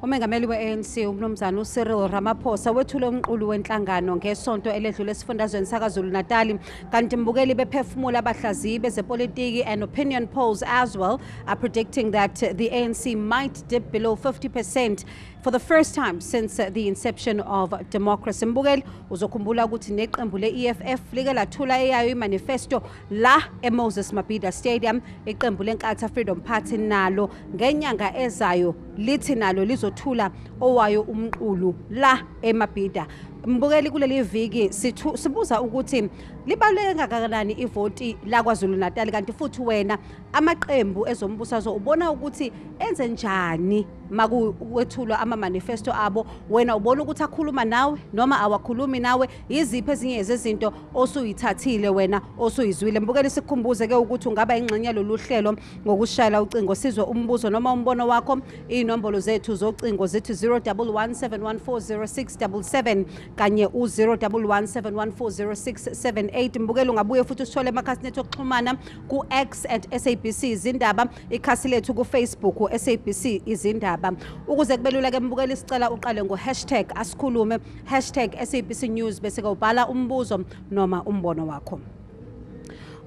Umengameli we-ANC uMnumzane Cyril Ramaphosa wethule umqulu wenhlangano ngesonto eledlule esifundazweni sakwaZulu-Natal, kanti mbukeli bephefumula abahlaziyi bezepolitiki and opinion polls as well are predicting that the ANC might dip below 50% for the first time since the inception of democracy. Mbukeli uzokhumbula ukuthi neqembu le-IFP like lathula eyayo imanifesto la eMoses Mabhida Stadium. Iqembu leNkatha Freedom Party nalo ngenyanga ezayo lithi nalo lizothula owayo umqulu la eMabhida. Mbukeli kuleli viki sibuza ukuthi libaluleke kangakanani ivoti la kwaZulu-Natal, kanti futhi wena amaqembu ezombusazwe ubona ukuthi enze njani makuwethulwa ama-manifesto abo. Wena ubona ukuthi akhuluma nawe noma awakhulumi nawe? Yiziphi ezinye zezinto osuyithathile wena osuyizwile? Mbukeli sikhumbuze ke ukuthi ungaba ingxenye lolu hlelo ngokushayela ucingo sizwe umbuzo noma umbono wakho. Inombolo zethu zocingo zithi 011 kanye u-011 7140678. Mbukeli ungabuye futhi usithole emakhasini ethu okuxhumana ku-X @SABC Izindaba, ikhasi lethu ku-Facebook SABC Izindaba. Ukuze kubelula ke mbukeli sicela uqale ngo#Asikhulume #SABC News bese ubhala umbuzo noma umbono wakho.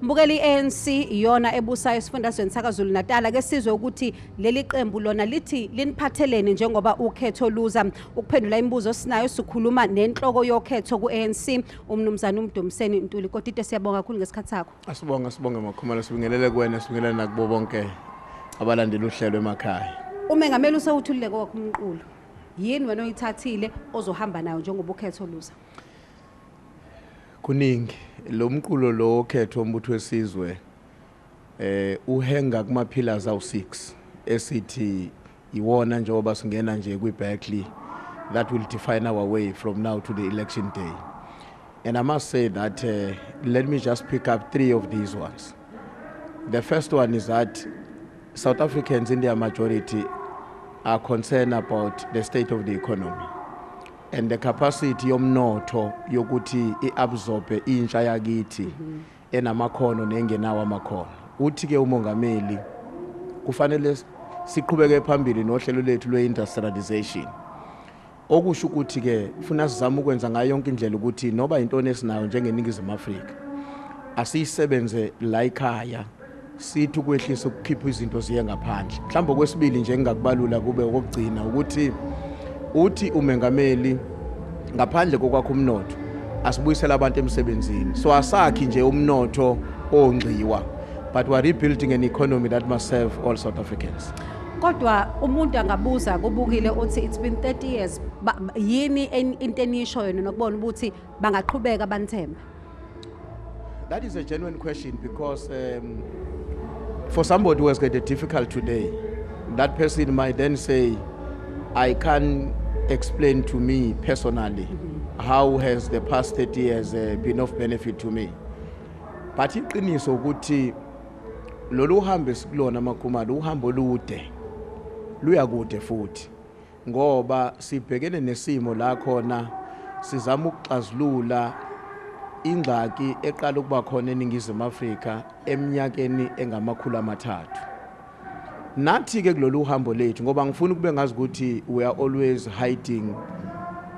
Mbukeli i-ANC iyona ebusayo esifundazweni sakwaZulu-Natal ke sizwe ukuthi leli qembu lona lithi liniphathelene njengoba ukhetho luza. Ukuphendula imibuzo sinayo sikhuluma nenhloko yokhetho ku-ANC uMnumzane Mdumiseni Ntuli. Kodwa siyabonga kakhulu ngesikhathi sakho. Asibonge makhumalo, sibingelele kuwena, sibingelele nakubo bonke abalandeli uhlelo emakhaya. Umengameli usawuthulile kwakho umqulu. Yini wena oyithathile ozohamba nayo njengoba ukhetho luza? Kuningi lo mqulo lo khetho umbutho wesizwe uhenga kuma pillars awu6 esithi iwona njengoba singena nje kwi-Berkeley that will define our way from now to the election day. And I must say that let me just pick up 3 of these ones. The first one is that South Africans in their majority are concerned about the state of the economy and the capacity yomnotho yokuthi iabsorbe intsha yakithi enamakhono nengenawo amakhono. Uthi ke umongameli kufanele siqhubeke phambili nohlelo lethu lwe-industrialization, okusho ukuthi ke ufuna sizama ukwenza ngayo yonke indlela ukuthi noba intoni esinayo njengeningizimu Afrika asisebenze la ekhaya, sithi ukwehlisa ukukhipha izinto ziye ngaphandle. Mhlawumbe kwesibili nje engakubalula kube okugcina ukuthi uthi umengameli ngaphandle kokwakho umnotho asibuyisela abantu emsebenzini, so asakhi nje umnotho ongqiwa, but we are rebuilding an economy that must serve all South Africans. Kodwa umuntu angabuza kubukile uthi it's been 30 years, yini into enisho yona nokubona ukuthi bangaqhubeka banithemba? That is a genuine question because for somebody who has got it difficult today, that person might then say, I can't explain to me personally how has the past 30 years been of benefit to me. But iqiniso ukuthi lolu hambe sikulona makhumalo uhambo olude luyakude futhi ngoba sibhekene nesimo la khona sizama ukuxazulula ingxaki eqala ukuba khona eningizimu Afrika eminyakeni engamakhulu amathathu. Nathi ke kulolu hambo lethu ngoba ngifuna kube ngazi ukuthi we are always hiding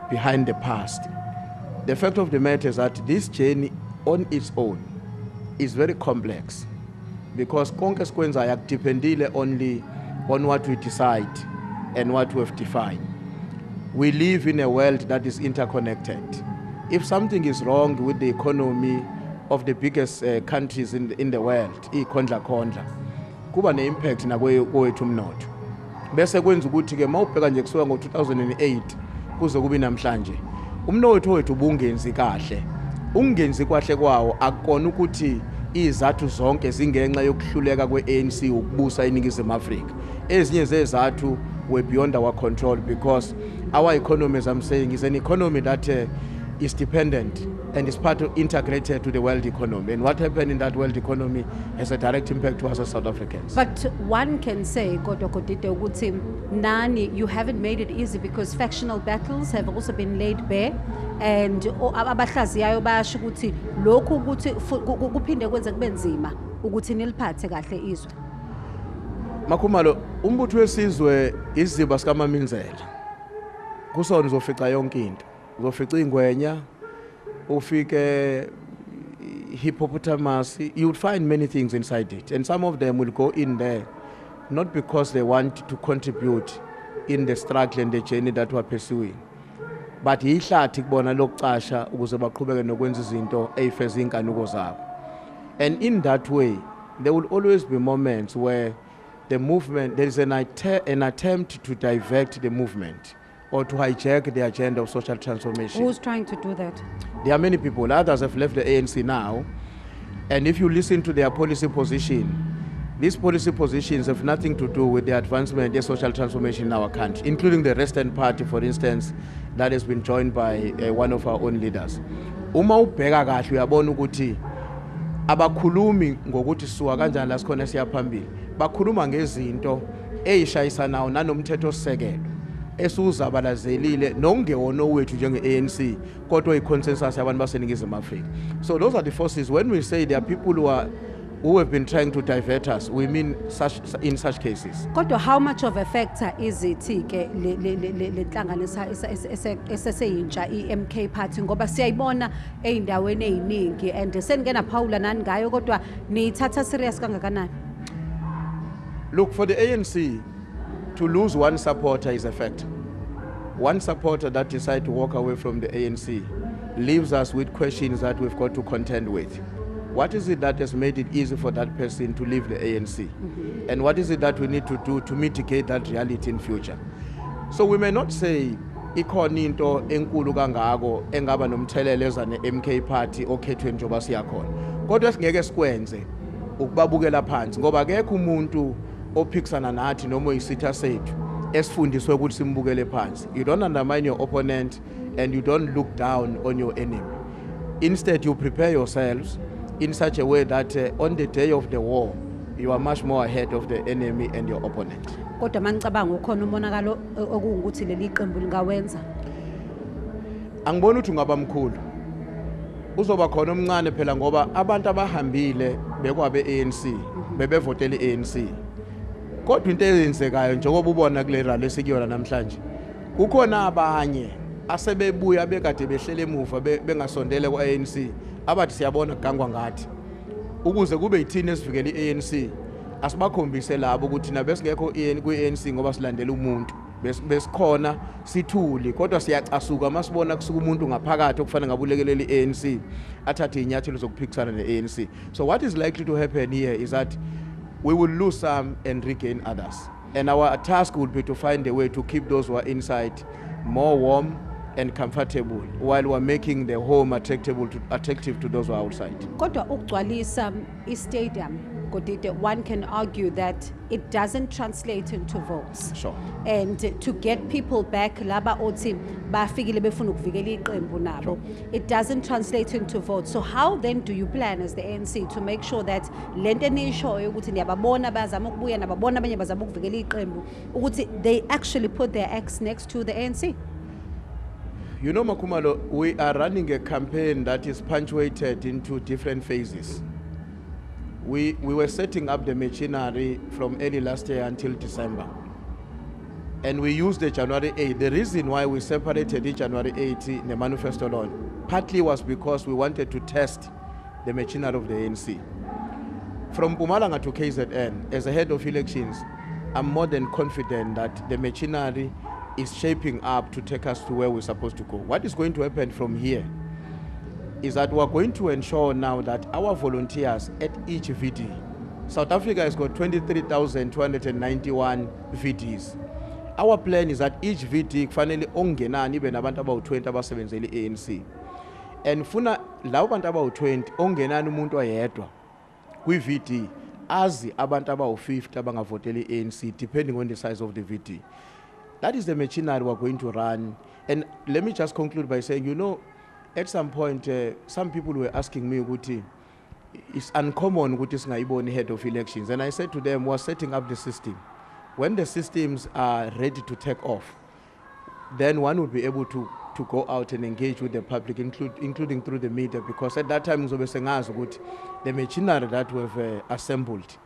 behind the past. The fact of the matter is that this journey on its own is very complex because konke sikwenza yakudependile only on what we decide and what we have defined. We live in a world that is interconnected. If something is wrong with the economy of the biggest countries in the world, ikhondla kuba ne-impact nakwethu umnotho. Bese kwenza ukuthi ke mawubheka nje kusuka ngo-2008 kuze kube namhlanje umnotho wethu ubungenzi kahle. Ungenzi kwahle kwawo akukona ukuthi izathu zonke zingenxa yokuhluleka kwe-ANC ukubusa iningizimu Afrika. Ezinye zezathu were beyond our control because our economy, as I'm saying, is an economy that is dependent and is part of integrated to the world economy. And what happened in that world economy has a direct impact to us as South Africans. But one can say, Nani, you haven't made it easy because factional battles have also been laid bare. And abahlaziyayo bayasho ukuthi lokhu ukuthi kuphinde kwenze kube nzima ukuthi niliphathe kahle izwe. Makhumalo, Umbutho wesizwe iziba sikaMaminzela. Kusona uzofica yonke into. Uzofica ingwenya, ufike hippopotamus, you would find many things inside it. And some of them will go in there, not because they want to contribute in the struggle and the journey that we're pursuing. But ihlathi kubona lokucasha ukuze baqhubeke nokwenza izinto ezifeza inkanuko zabo. And in that way, there will always be moments where the movement, there is an attempt to divert the movement or to hijack the agenda of social transformation. Who's trying to do that? There are many people. Others have left the ANC now. And if you listen to their policy position, these policy positions have nothing to do with the advancement of social transformation in our country, including the Western Party, for instance, that has been joined by one of our own leaders. Uma ubheka kahle uyabona ukuthi abakhulumi ngokuthi suka kanjani la sikhona siyaphambili. Bakhuluma ngezinto ezishayisanayo nanomthetho sisekelo esuzabalazelile nongewona wethu njenge-ANC kodwa i-consensus yabantu baseningizimu Afrika. So those are the forces. When we say there are people who have been trying to divert us, we mean in such cases. Kodwa how much of a factor is it ke lenhlangano eseseyintsha i-MK party ngoba siyayibona eindaweni eziningi and sengena Paula nani ngayo kodwa niyithatha serious kangakanani? Look, for the ANC to lose one supporter is a fact. One supporter that decides to walk away from the ANC leaves us with questions that we've got to contend with. What is it that has made it easy for that person to leave the ANC? And what is it that we need to do to mitigate that reality in future? So we may not say ikhona into enkulu kangako engaba nomthelelo eza ne-MK party okhethweni njoba siyakhona. Kodwa singeke sikwenze ukubabukela phansi ngoba akekho umuntu ophikisana nathi noma isitha sethu esifundiswe ukuthi simbukele phansi. You don't undermine your opponent and you don't look down on your enemy. Instead, you prepare yourselves in such a way that on the day of the war, you are much more ahead of the enemy and your opponent. Kodwa manicabanga ukhona umonakalo okungukuthi leli qembu lingawenza. Angibona ukuthi ungaba mkhulu. Uzoba khona omncane phela ngoba abantu abahambile bekwabe ANC, bebevotela i-ANC. Kodwa into eyenzekayo njengoba ubona kule rally esikuyona namhlanje, kukhona abanye asebebuya bekade behlele emuva bengasondele kwa-ANC abathi siyabona kugangwa ngathi ukuze kube ithini esivikela i-ANC asibakhombise labo ukuthi nabe singekho ku-ANC ngoba silandela umuntu besikhona sithuli kodwa siyacasuka masibona kusuka umuntu ngaphakathi okufanele ngabulekelela i-ANC athathe inyathelo zokuphikisana ne-ANC. So what is likely to happen here is that we will lose some and regain others, and our task will be to find a way to keep those who are inside more warm and comfortable while we're making the home attractive to those who are outside. Kodwa ukugcwalisa i-stadium Kodide, one can argue that it doesn't translate into votes. Sure. And to get people back laba othi bafikile befuna ukuvikela iqembu nabo, it doesn't translate into votes. So how then do you plan as the ANC to make sure that lento enishoyo ukuthi niyababona bazama ukubuya nababona abanye bazama ukuvikela iqembu ukuthi they actually put their X next to the ANC? You know, Makumalo, we are running a campaign that is punctuated into different phases. We were setting up the machinery from early last year until December. And we used the January 8. The reason why we separated the January 8 in the manifesto launch partly was because we wanted to test the machinery of the ANC. From Mpumalanga to KZN, as a head of elections, I'm more than confident that the machinery is shaping up to take us to where we're supposed to go. What is going to happen from here is that we're going to ensure now that our volunteers at each VD, South Africa has got 23,291 VDs. Our plan is that each VD kufanele ongenani ibe nabantu abawu-20 abasebenzela i-ANC. And funa labo bantu abawu-20 ongenani umuntu oyedwa kwi-VD azi abantu abawu-50 abangavotela i-ANC depending on the size of the VD. That is the machinery we're going to run. And let me just conclude by saying, you know, at some point, some people were asking me, Guti, it's uncommon Guti singayiboni head of elections. And I said to them, we're setting up the system. When the systems are ready to take off, then one will be able to go out and engage with the public, including through the media, because at that time, the machinery that we've assembled,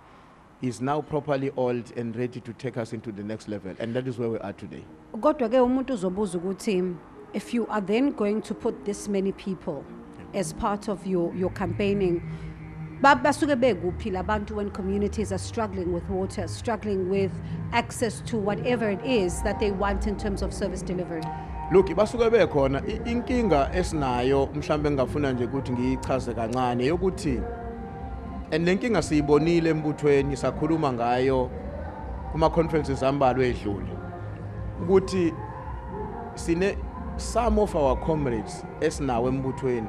is now properly oiled and ready to take us into the next level. And that is where we are today. Kodwa ke umuntu uzobuza ukuthi if you are then going to put this many people as part of your campaigning, basuke bekuphi labantu when communities are struggling with water, struggling with access to whatever it is that they want in terms of service delivery? Look, basuke bekhona inkinga esinayo mhlambe ngafuna nje ukuthi ngiyichaze kancane yokuthi and lenkinga siyibonile embuthweni sakhuluma ngayo kuma conferences ambalwa edlule ukuthi sine some of our comrades esinawe embuthweni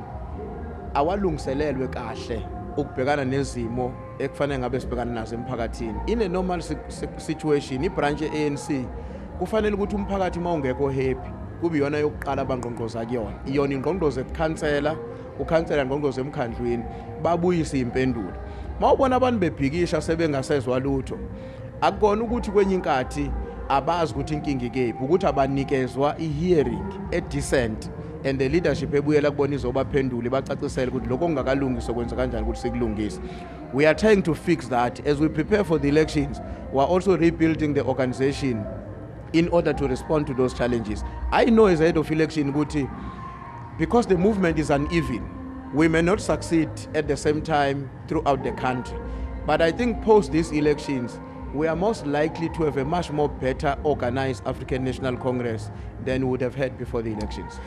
awalungiselelwe kahle ukubhekana nezimo ekufanele ngabe sibhekana nazo emphakathini. In a normal situation ibranch ye-ANC kufanele ukuthi umphakathi mawungekho happy kube iyona yokuqala abangqongqoza kuyona, iyona ingqongqozo ekhansela, ukhansela ingqongqozo emkhandlwini babuyise impendulo. Mawubona abantu bebhikisha sebengasezwa lutho akukona ukuthi kwenye inkathi abazi ukuthi inkinga ikephi, ukuthi abanikezwa i-hearing e-decent and the leadership ebuyela kubona izobaphendule bacacisele ukuthi lokho kungakalungiswa kwenza kanjani ukuthi sikulungise. We are trying to fix that. As we prepare for the elections, we are also rebuilding the organization in order to respond to those challenges. I know as head of election ukuthi because the movement is uneven, we may not succeed at the same time throughout the country. But I think post these elections, we are most likely to have a much more better organized African National Congress than we would have had before the elections.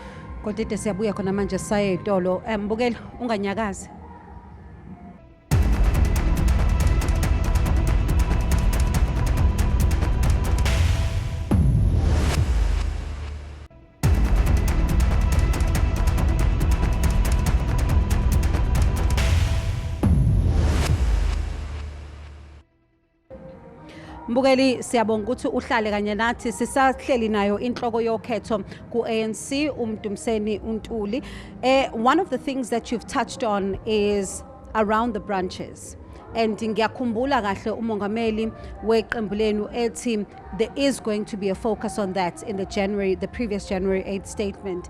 Kodwa siyabuya khona manje saye etolo. Mbukeli unganyakazi. Mbukeli siyabonga ukuthi uhlale kanye nathi sisahleli nayo inhloko yokhetho ku-ANC Mdumiseni Ntuli. One of the things that you've touched on is around the branches. And ngiyakhumbula kahle umongameli weqembu lenu ethi there is going to be a focus on that in the previous January 8th statement.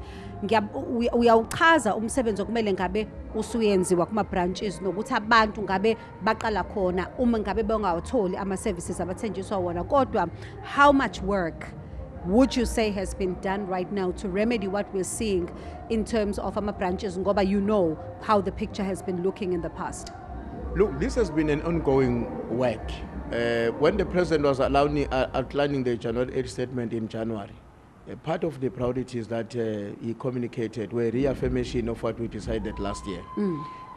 Uyawuchaza umsebenzi okumele ngabe usuyenziwa kuma branches nokuthi abantu ngabe baqala khona uma ngabe bengawutholi ama services abathenjiswa wona, kodwa how much work would you say has been done right now to remedy what we're seeing in terms of ama branches, ngoba you know how the picture has been looking in the past? Look, this has been an ongoing work. When the president was outlining the January 8th statement in January, part of the priorities that he communicated were reaffirmation of what we decided last year.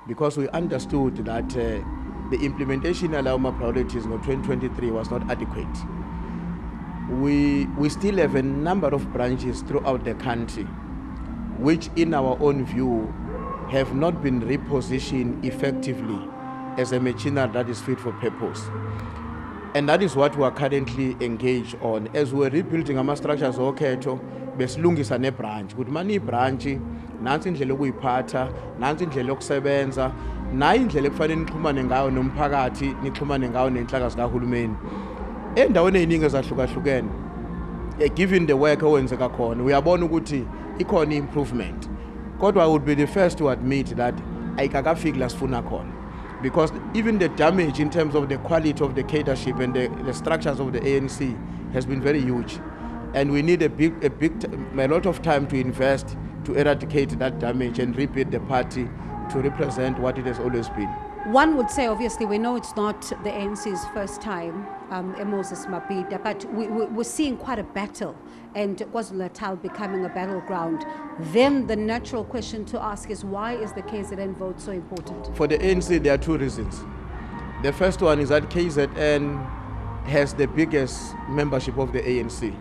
Because we understood that the implementation of our priorities in 2023 was not adequate. We still have a number of branches throughout the country which in our own view have not been repositioned effectively as a machinery that is fit for purpose. And that is what we are currently engaged on. As we are rebuilding our structures ngokhetho, besilungisa ne branch. Ukuthi mani branch, nansi indlela okuyiphatha, nansi indlela yokusebenza, nayi indlela ekufanele nixhumane ngayo nomphakathi, nixhumane ngayo nenhlaka zikahulumeni. Endaweni eziningi ezahlukahlukene, given the work owenzeka khona, uyabona ukuthi ikhona improvement. Kodwa I would be the first to admit that ayikakafiki la sifuna khona. Because even the damage in terms of the quality of the cadership and the structures of the ANC has been very huge. And we need a lot of time to invest to eradicate that damage and rebuild the party to represent what it has always been. One would say, obviously, we know it's not the ANC's first time, Moses Mabhida, but we're seeing quite a battle, and KwaZulu-Natal becoming a battleground. Then the natural question to ask is, why is the KZN vote so important? For the ANC, there are two reasons. The first one is that KZN has the biggest membership of the ANC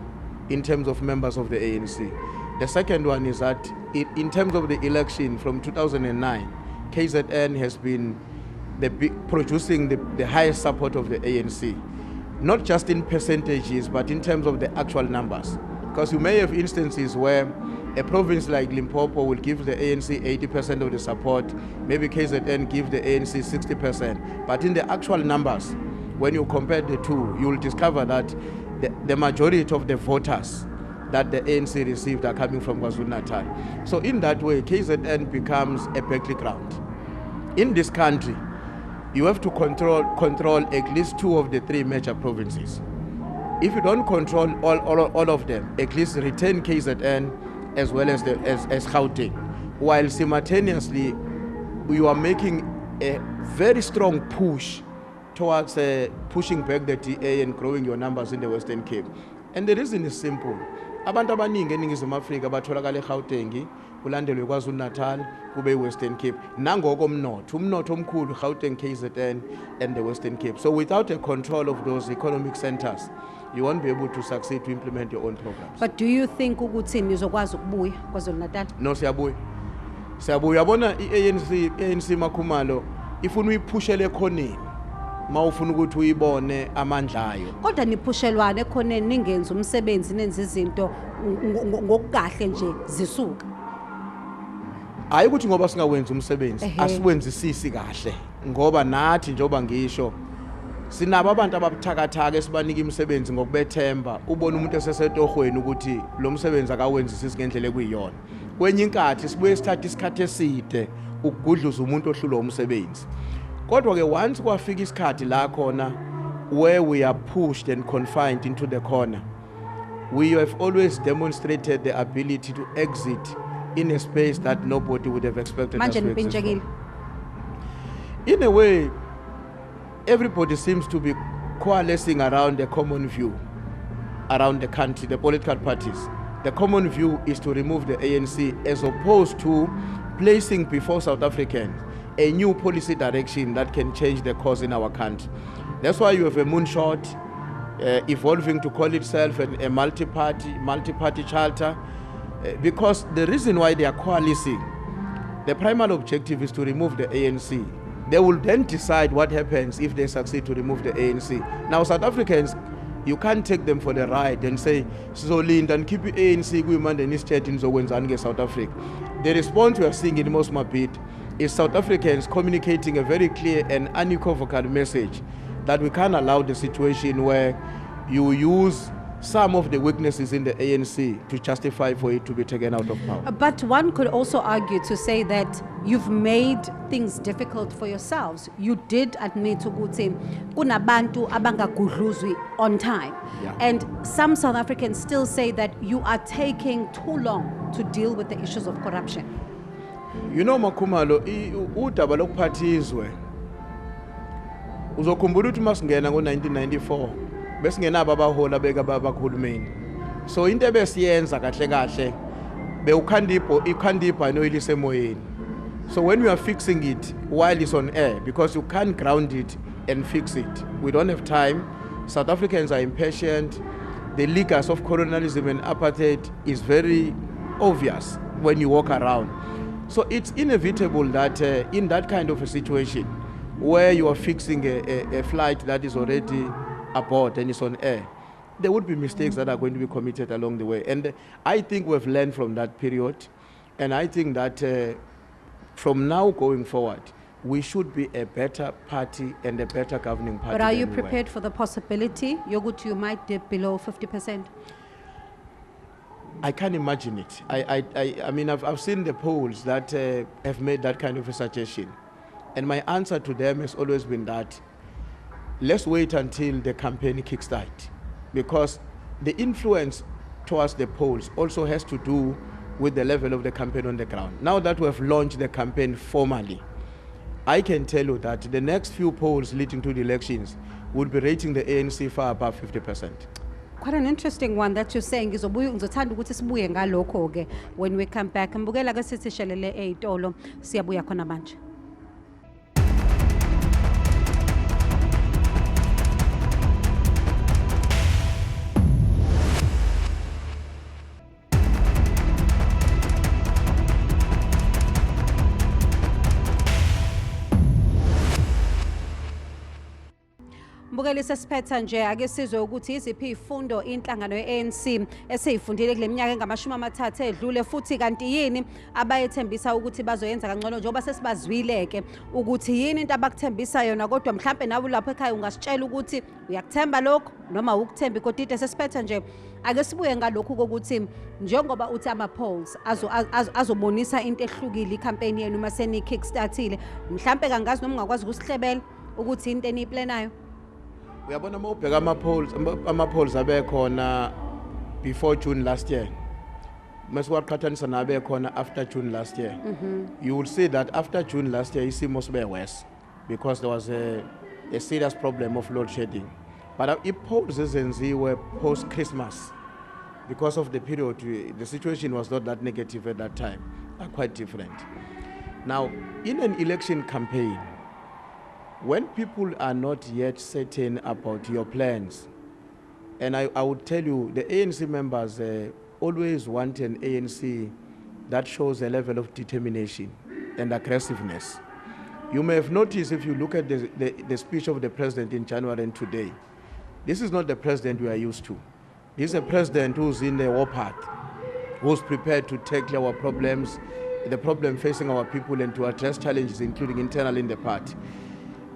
in terms of members of the ANC. The second one is that in terms of the election from 2009, KZN has been producing the highest support of the ANC, not just in percentages, but in terms of the actual numbers. Because you may have instances where a province like Limpopo will give the ANC 80% of the support, maybe KZN give the ANC 60%. But in the actual numbers, when you compare the two, you will discover that the majority of the voters that the ANC received are coming from KwaZulu-Natal. So in that way, KZN becomes a battleground. In this country, you have to control at least 2 of the 3 major provinces. If you don't control all of them, at least retain KZN as well as Gauteng, while simultaneously we are making a very strong push towards pushing back the DA and growing your numbers in the Western Cape. And the reason is simple. Abantu abaningi eNingizimu Afrika batholakala eGauteng, kulandelwe kwaZulu-Natal, kube Western Cape. Nangoko umnotho omkhulu Gauteng, KZN and the Western Cape. So without a control of those economic centers, you won't be able to succeed to implement your own programs. But do you think ukuthi nizokwazi ukubuya kwaZulu-Natal? No, siyabuya. Yabona i-ANC Makhumalo ifuna uyiphushele ekhoneni. Mawufuna ukuthi uyibone amandla ayo. Kodwa niphushelwane ekhoneni ningenza umsebenzi nenza izinto ngokukahle nje zisuka. Hayi ukuthi ngoba singawenza umsebenzi asiwenzisisi kahle ngoba nathi njoba ngisho sinabo abantu ababuthakathaka esibanika imisebenzi ngokubethemba ubona umuntu esesetohweni ukuthi lo msebenzi akawenzisisi ngendlela ekuyiyona. Kwenye inkathi sibuye sithatha isikhathi eside ukugudluza umuntu ohlulo umsebenzi. Kodwa ke once kwafika isikhathi la khona where we are pushed and confined into the corner, we have always demonstrated the ability to exit in a space that nobody would have expected us to exist from. In a way, everybody seems to be coalescing around a common view around the country, the political parties. The common view is to remove the ANC as opposed to placing before South Africans a new policy direction that can change the course in our country. That's why you have a moonshot evolving to call itself a multi-party charter, because the reason why they are coalescing, the primary objective is to remove the ANC. They will then decide what happens if they succeed to remove the ANC. Now, South Africans, you can't take them for the ride and say, Sizolinda and keep ANC kuyimande nisithethe nizokwenzani ngeSouth Africa. The response we are seeing in Mozambique is South Africans communicating a very clear and unequivocal message that we can't allow the situation where you use some of the weaknesses in the ANC to justify for it to be taken out of power. But one could also argue to say that you've made things difficult for yourselves. You did admit ukuthi kunabantu abangagudluzwi on time. Yeah. And some South Africans still say that you are taking too long to deal with the issues of corruption. You know, Makhumalo, udaba lokuphathizwe uzokhumbula ukuthi masingena ngo-1994 besingenabo abahola bekabakhulumeni. So into ebesiyenza kahle ikhandipha noyilise emoyeni. So when we are fixing it while it's on air, because you can't ground it and fix it, we don't have time. South Africans are impatient. The legacy of colonialism and apartheid is very obvious when you walk around. So it's inevitable that in that kind of a situation where you are fixing a flight that is already aboard and it's on air, there would be mistakes that are going to be committed along the way. And I think we've learned from that period. And I think that from now going forward, we should be a better party and a better governing party. But are you prepared for the possibility you might dip below 50%? I can't imagine it. I mean, I've seen the polls that have made that kind of a suggestion. And my answer to them has always been that let's wait until the campaign kickstarts, because the influence towards the polls also has to do with the level of the campaign on the ground. Now that we have launched the campaign formally, I can tell you that the next few polls leading to the elections will be rating the ANC far above 50%. Quite an interesting one that you're saying is ngizothanda ukuthi sibuye ngalokho ke when we come back. Mbukela ke sithi shelele eItolo siyabuya khona manje. Mbukeli sesiphetha nje ake sizwe ukuthi iziphi izifundo inhlangano ye-ANC eseyifundile kule minyaka engamashumi 30 edlule, futhi kanti yini abayethembisa ukuthi bazoyenza kangcono njengoba sesibazwileke ukuthi yini into abakuthembisa yona. Kodwa mhlambe nawe lapho ekhaya ungasitshela ukuthi uyakuthemba lokho noma ukuthemba ikodide. Sesiphetha nje ake sibuye ngalokhu kokuthi njengoba uthi ama-polls azobonisa into ehlukile icampaign yenu uma seni kickstartile, mhlambe kangazi noma ungakwazi ukusihlebela ukuthi into eniyiplenayo? Uyabona mawubheka ama-polls abekhona before June last year. Masiwaqhathanisa nabe khona after June last year. You will see that after June last year isimo sibe worse because there was a serious problem of load shedding. But i-polls ezenziwe post Christmas, because of the period, the situation was not that negative at that time, quite different. Now, in an election campaign, when people are not yet certain about your plans, and I would tell you, the ANC members always want an ANC that shows a level of determination and aggressiveness. You may have noticed if you look at the speech of the president in January and today, this is not the president we are used to. This is a president who's in the warpath, who's prepared to tackle our problems, the problem facing our people, and to address challenges, including internal in the party.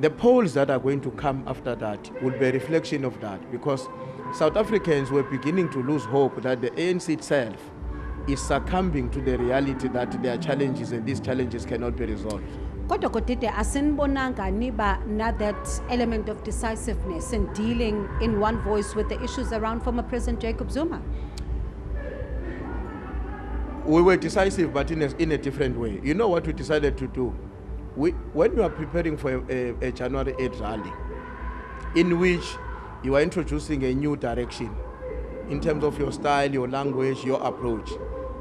The polls that are going to come after that will be a reflection of that, because South Africans were beginning to lose hope that the ANC itself is succumbing to the reality that there are challenges and these challenges cannot be resolved. Kodwa kodide asinibonanga niba na that element of decisiveness in dealing in one voice with the issues around former President Jacob Zuma? We were decisive, but in a different way. You know what we decided to do? When we are preparing for a January 8 rally, in which you are introducing a new direction in terms of your style, your language, your approach,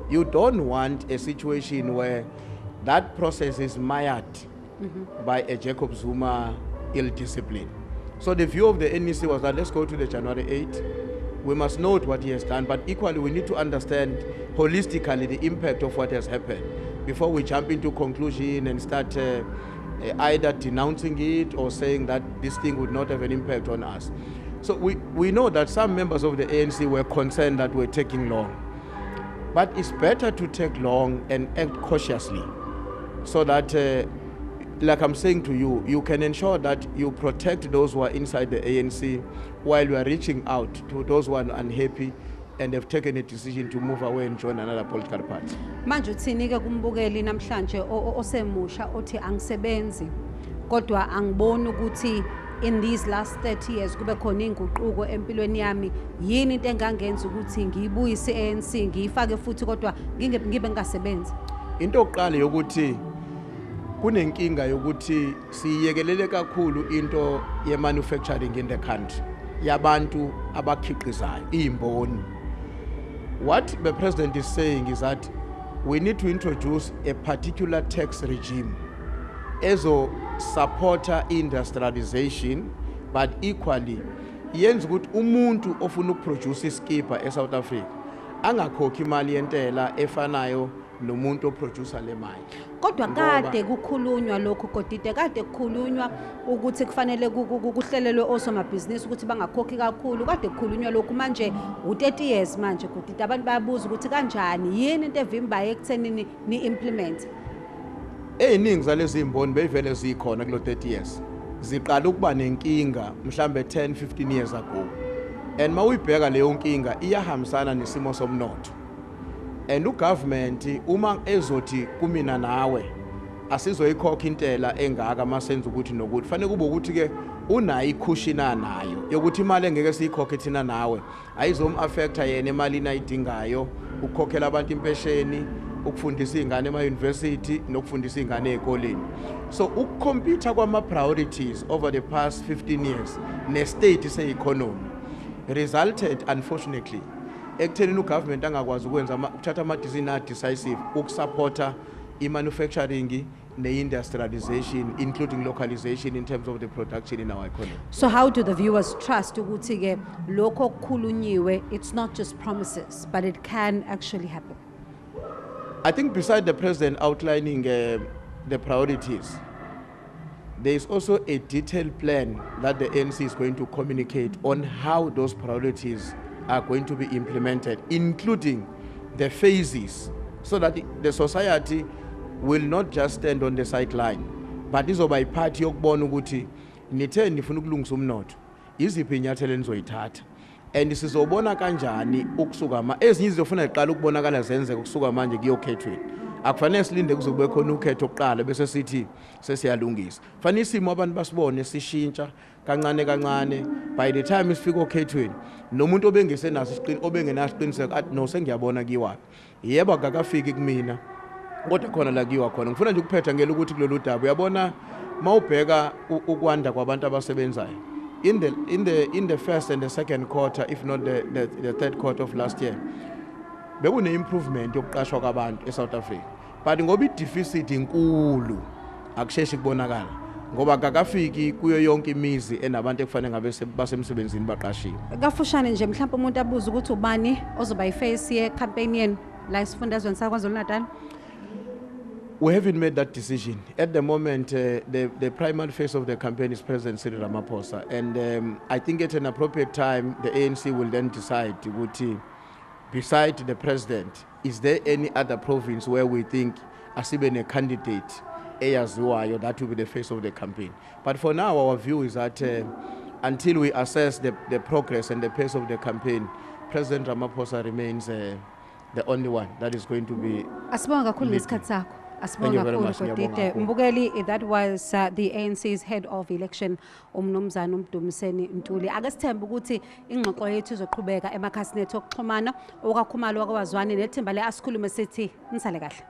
you don't want a situation where that process is mired by a Jacob Zuma ill discipline. So the view of the NEC was that let's go to the January 8. We must note what he has done, but equally we need to understand holistically the impact of what has happened before we jump into conclusion and start either denouncing it or saying that this thing would not have an impact on us. So we know that some members of the ANC were concerned that we're taking long. But it's better to take long and act cautiously so that, like I'm saying to you, you can ensure that you protect those who are inside the ANC while you are reaching out to those who are unhappy and have taken a decision to move away and join another political party. Manje uthini ke kumbukeli namhlanje osemusha othi angisebenzi kodwa angiboni ukuthi in these last 30 years kube khona inguquko empilweni yami, yini into engangenza ukuthi ngiyibuyise i-ANC ngiyifake futhi kodwa ngibe ngingasebenzi? Into yokuqala yokuthi kunenkinga yokuthi siyekelele kakhulu into ye manufacturing in the country yabantu abakhiqizayo imboni. What the president is saying is that we need to introduce a particular tax regime ezo supporter industrialization, but equally yenza ukuthi umuntu ofuna ukuproduce iskipa eSouth Africa angakhokhi imali yentela efanayo nomuntu oproducer le mali. Kodwa kade kukhulunywa lokho kodide kade kukhulunywa ukuthi kufanele kuhlelelwe osomabhizinisi ukuthi bangakhokhi kakhulu, kade kukhulunywa lokho. Manje u30 years manje kodide abantu bayabuza ukuthi kanjani, yini into evimbayo ekutheni ni implement? Eningi zalezi imboni beyivele zikhona kulo 30 years ziqala ukuba nenkinga mhlambe 10-15 years ago, and mawuyibheka leyo nkinga iyahambisana nesimo somnotho. And ugovernment uma ezothi kumina nawe asizoyikhokha intela engaka masenza ukuthi nokuthi fanele kube ukuthi ke unayo ikhushina nayo yokuthi imali engeke siyikhokhe thina nawe ayizom-affecta yena emalini ayidingayo ukukhokhela abantu impesheni, ukufundisa izingane ema-university nokufundisa izingane ezikoleni. So ukukhompyutha kwama-priorities over the past 15 years ne-state se-economy resulted unfortunately ekuthenini ugovernment angakwazi ukuthatha ama-decision decisive ukusupporta i-manufacturing ne-industrialization including localization in terms of the production in our economy. So how do the viewers trust ukuthi ke lokho okukhulunyiwe it's not just promises but it can actually happen? I think beside the president outlining the priorities, there is also a detailed plan that the ANC is going to communicate on how those priorities are going to be implemented, including the phases, so that the society will not just stand on the sideline, but izoba iphathi yokubona ukuthi nithe nifuna ukulungisa umnotho, iziphi inyathelo enizoyithatha, and sizobona kanjani ukusuka ezinye zizofuna iqala ukubonakala zenzeka ukusuka manje kuyokhethweni. akufanele silinde kuzobe khona ukhetho oqala bese sithi sesiyalungisa. Fanele isimo abantu basibone sishintsha kancane kancane. By the time isifika okhethweni nomuntu obengesenaso isiqiniseko obengenasiqiniseko athi no sengiyabona kiwapi. Yebo akakafiki kumina. Kodwa khona la kiwa khona. Ngifuna nje ukuphetha ngelo ukuthi kulolu daba uyabona mawubheka ukwanda kwabantu abasebenzayo. In the first and the second quarter, if not the third quarter of last year, bekune improvement yokuqashwa kwabantu eSouth Africa. But ngoba i-deficit inkulu akusheshi kubonakala. Ngoba akakafiki kuyo yonke imizi enabantu ekufanele ngabe basemsebenzini baqashiwe. Kafushane nje mhlawumbe umuntu abuza ukuthi ubani ozoba iface ye campaign yeni la esifundazweni sakwaZulu-Natal. We haven't made that decision. At the moment, the primary phase of the campaign is President Cyril Ramaphosa. And I think at an appropriate time, the ANC will then decide, beside the president, is there any other province where we think asibe a candidate, that will be the face of the campaign. But for now, our view is that until we assess the progress and the pace of the campaign, President Ramaphosa remains the only one that is going to be. Thank you very much. Mbukeli, that was the ANC's head of election, Mdumiseni Ntuli. Akasithemba ukuthi ingxoxo yethu izoqhubeka emakhasini ethu okuxhumana okakhumalo kwaZwani nethimba le Asikhulume sithi nisale kahle.